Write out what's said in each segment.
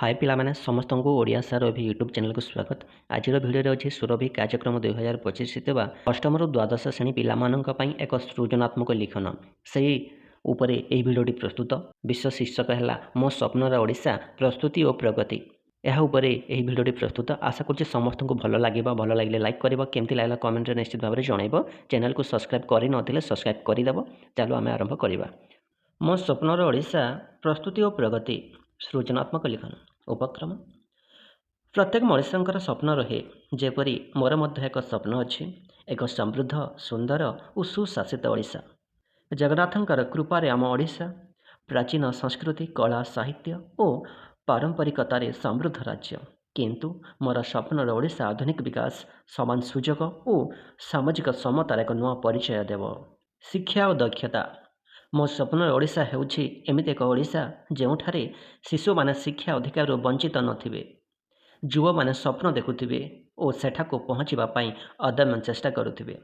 हाय पिलामाने समस्त को ओडिया सार अभि यूट्यूब चैनल को स्वागत। आज भिडियो अच्छी सुरभि कार्यक्रम 2025 अष्टम रु द्वादश श्रेणी पाई एक सृजनात्मक लिखन से उपरे यह भिडियोटी प्रस्तुत। विश्व शीर्षक है मो स्वप्नर ओडिशा प्रस्तुति और प्रगति। यह उपरे यह भिडियोटी प्रस्तुत। आशा करुँच समस्त को भल लगे लगे लाइक कर केमती लगला कमेंट निश्चित भाव में जनइब। चैनल को सब्सक्राइब कर नथिले सब्सक्राइब करदेव। चलो आम आरंभ करवा। मो स्वप्नर ओडिशा प्रस्तुति और प्रगति सृजनात्मक लिखन उपक्रम। प्रत्येक मनुष्यंकर स्वप्न रहे जेपरी मोर मध्य एक स्वप्न अच्छी एक समृद्ध सुंदर और सुशासित ओडिशा। जगन्नाथंकर कृपारे आम ओडिशा प्राचीन संस्कृति कला साहित्य और पारंपरिकतार समृद्ध राज्य। किंतु मोर स्वप्नर ओडिशा आधुनिक विकास समान सुजोग और सामाजिक समतार एक नुआ परिचय देव। शिक्षा और दक्षता। मो स्वप्न ओडिशा हेउछि एमिति एक ओडिशा जेउठारे शिशु माने शिक्षा अधिकार वंचित नथिबे। युवा माने स्वप्न देखुथिबे और सेठाको पहुँचवा पाई अदम्य चेष्टा करुथिबे।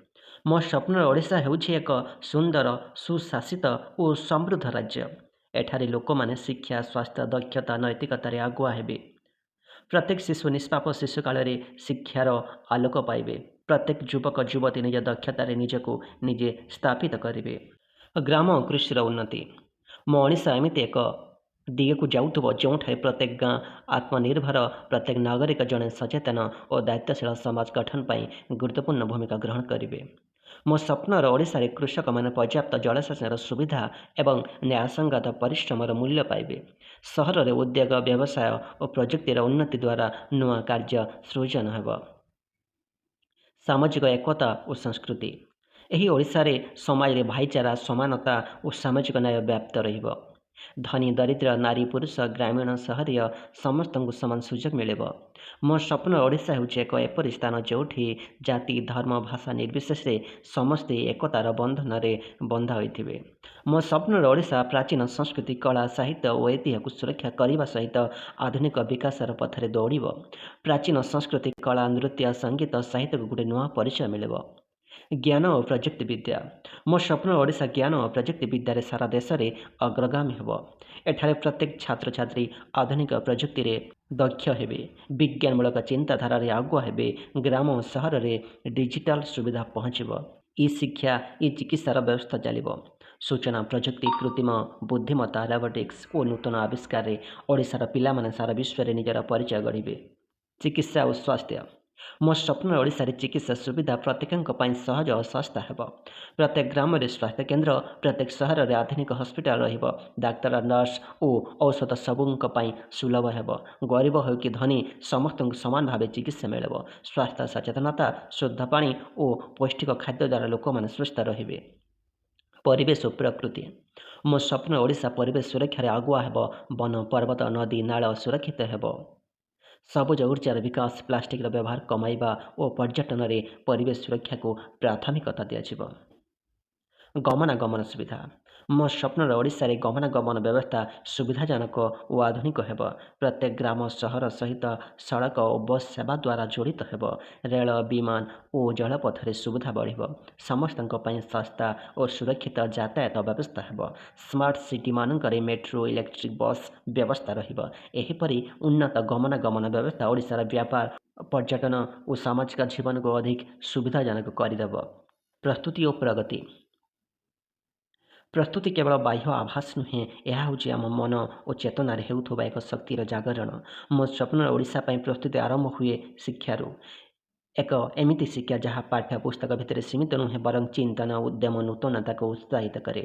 मो स्वप्न ओडिशा हेउछि एक सुंदर सुशासित और समृद्ध राज्य। एठारे लोक माने शिक्षा स्वास्थ्य दक्षता नैतिकतार आगुआ हेबे। प्रत्येक शिशु निष्पाप शिशु काल शिक्षार आलोक पाइबे। प्रत्येक युवक युवती निज दक्षतार निजको निजे स्थापित करिवे। ग्राम और कृषिर उन्नति। मो ओडिशा एमिति एक दिगे को जाउथबो जोंठारे प्रत्येक गाँ आत्मनिर्भर प्रत्येक नागरिक जड़े सचेतन और दायित्वशील समाज गठन पाई गुरुत्वपूर्ण भूमिका ग्रहण करेंगे। मो स्वप्नर ओडिशा रे कृषक मैंने पर्याप्त जलसेचन सुविधा एवं न्यायसंगत परिश्रमर मूल्य पाइबे। सहर रे उद्योग व्यवसाय और प्रजुक्तिर उन्नति द्वारा नुआ कार्य सृजन हेब। सामाजिक एकता और संस्कृति। यही ओडिशा रे समाज रे भाईचारा समानता और सामाजिक न्याय व्याप्त रहिब। धनी दरिद्र नारी पुरुष ग्रामीण सहरीय समस्त को समान सुजोग मिलिब। मो स्वप्न ओडिशा हेउछि एक एपरि स्थान जोठी जाति धर्म भाषा निर्विशेष समस्ते एकतार बंधन रे बंधा होइथिबे। मो स्वप्न ओडिशा प्राचीन संस्कृति कला साहित्य और ऐतिह्य को सुरक्षा करने सहित आधुनिक विकासर पथरे दौड़ब। प्राचीन संस्कृति कला नृत्य संगीत साहित्य को गोटे नुआ परिचय मिलिब। ज्ञान और प्रजुक्ति विद्या। मो स्वप्न ओडिशा ज्ञान और प्रजुक्ति विद्यार सारा देश में अग्रगामी हेब। एठारे प्रत्येक छात्र छात्री आधुनिक प्रजुक्ति रे दक्ष हेबे। विज्ञानमूलक चिंताधारा रे आगुआ हेबे। ग्राम और सहर रे डिजिटल सुविधा पहुँचब। ई शिक्षा ई चिकित्सार व्यवस्था चलिब। सूचना प्रजुक्ति कृत्रिम बुद्धिमत्ता रोबोटिक्स और नूतन आविष्कार रे ओडिशार पिला माने सारा विश्व रे निजर परिचय गढ़िबे। चिकित्सा और स्वास्थ्य। मो स्वप्न ओडिशा रे चिकित्सा सुविधा प्रत्येक सहज और सस्ता हेब। प्रत्येक ग्राम रे स्वास्थ्य केन्द्र प्रत्येक सहर रे आधुनिक हस्पिटाल रहिब। डाक्तर नर्स और औषध सबुंक पाई सुलभ हेब। गरीब हो कि धनी समस्त समान भाव चिकित्सा मिलिब। स्वास्थ्य सचेतनता शुद्ध पानी और पौष्टिक खाद्य द्वारा लोक माने सुस्थ रहिबे। परिवेश और प्रकृति। मो स्वप्न ओडिशा परिवेश सुरक्षा आगुआ हेब। वन पर्वत नदी नाल सुरक्षित हेब। सबुज ऊर्जार विकास प्लास्टिक व्यवहार कमाइबा और पर्यटन रे परिवेश सुरक्षा को प्राथमिकता दिया। गमनागमन सुविधा। मो स्वप्न ओडिशा रे गमनागमन व्यवस्था सुविधाजनक और आधुनिक हेब। प्रत्येक ग्राम सहर सहित सड़क और बस सेवा द्वारा जड़ित हेब। रेल विमान और जलपथ रे सुविधा बढ़िब। समस्तक पई सस्ता और सुरक्षित यातायात व्यवस्था हेब। स्मार्ट सिटी मानकरे मेट्रो इलेक्ट्रिक बस व्यवस्था रहिब। एहीपरि उन्नत गमनागमन व्यवस्था ओडिशार व्यापार पर्यटन और सामाजिक जीवन को अधिक सुविधाजनक करदेव। प्रस्तुति और प्रगति। प्रस्तुति केवल बाह्य आभास नुहे, यह हूँ आम मन और चेतनार हेउथुबा एक शक्तिर जागरण। मो स्वप्न ओडिशा पई प्रस्तुति आरंभ हुए शिक्षारू। एक एमिति शिक्षा जहाँ पाठ्य पुस्तक भितर सीमित नुहे बरं चिंतन उद्यम नूतनता को उत्साहित करे।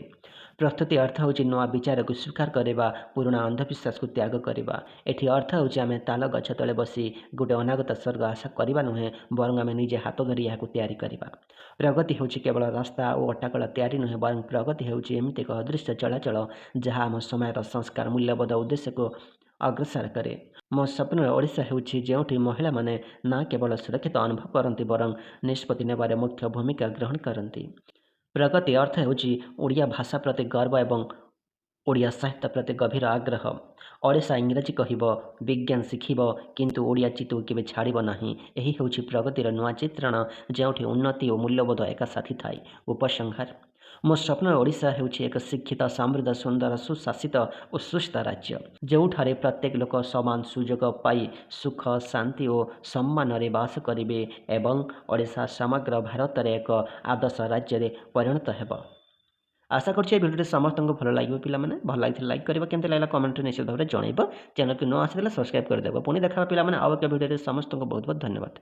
प्रस्तुति अर्थ हूँ नुआ विचार को स्वीकार करवा पुराणा अंधविश्वास को त्याग करवा। एठी अर्थ हूँ आम ताल गछ तले बसी गोटे अनागत स्वर्ग आशा करवा नुहे बरं आम निजे हाथ धरी यहाँ तैयारी करवा। प्रगति हूँ केवल रास्ता और अट्टाकल तैयारी नुहे बरं प्रगति हूँ एमती एक अदृश्य चलाचल जहाँ आम समय संस्कार मूल्यबोध उद्देश्य को अग्रसर करे। मो स्वप्न ओडिशा हेउछि जेउठी महिला माने ना केवल सुरक्षित अनुभव करती बरं निष्पत्ति नेबारे मुख्य भूमिका ग्रहण करती। प्रगति अर्थ हेउछि ओडिया भाषा प्रति गर्व एवं ओडिया साहित्य प्रति गभीर आग्रह। ओडिशा इंग्राजी कहब विज्ञान शिखिब किंतु ओडिया चित्त केबे छाड़िब नाही। एही हेउछि प्रगतिर नुआ चित्रण जेउठी उन्नति और मूल्यबोध एका साथी थाई। उपसंहार। ମୋ ସ୍ୱପ୍ନର ଓଡ଼ିଶା ହେଉଛି ଏକ ଶିକ୍ଷିତ, ସମୃଦ୍ଧ, ସୁନ୍ଦର, ସୁଶାସିତ ଓ ସୁସ୍ଥ ରାଜ୍ୟ, ଯେଉଁଠାରେ ପ୍ରତ୍ୟେକ ଲୋକ ସମାନ ସୁଯୋଗ ପାଇ ସୁଖ, ଶାନ୍ତି ଓ ସମ୍ମାନରେ ବାସ କରିବେ ଏବଂ ଓଡ଼ିଶା ସମଗ୍ର ଭାରତରେ ଏକ ଆଦର୍ଶ ରାଜ୍ୟରେ ପରିଣତ ହେବ। ଆଶା କରୁଛି ଏ ଭିଡ଼ିଓଟି ସମସ୍ତଙ୍କୁ ଭଲ ଲାଗିବ। ପିଲାମାନେ ଭଲ ଲାଗିଥିଲେ ଲାଇକ୍ କରିବ, କେମିତି ଲାଗିଲା କମେଣ୍ଟରେ ନିଶ୍ଚିତ ଭାବରେ ଜଣାଇବ। ଚ୍ୟାନେଲକୁ ନ ଆସିଥିଲେ ସବସ୍କ୍ରାଇବ୍ କରିଦେବ। ପୁଣି ଦେଖା ପିଲାମାନେ ଆଉ ଏକ ଭିଡ଼ିଓରେ। ସମସ୍ତଙ୍କୁ ବହୁତ ବହୁତ ଧନ୍ୟବାଦ।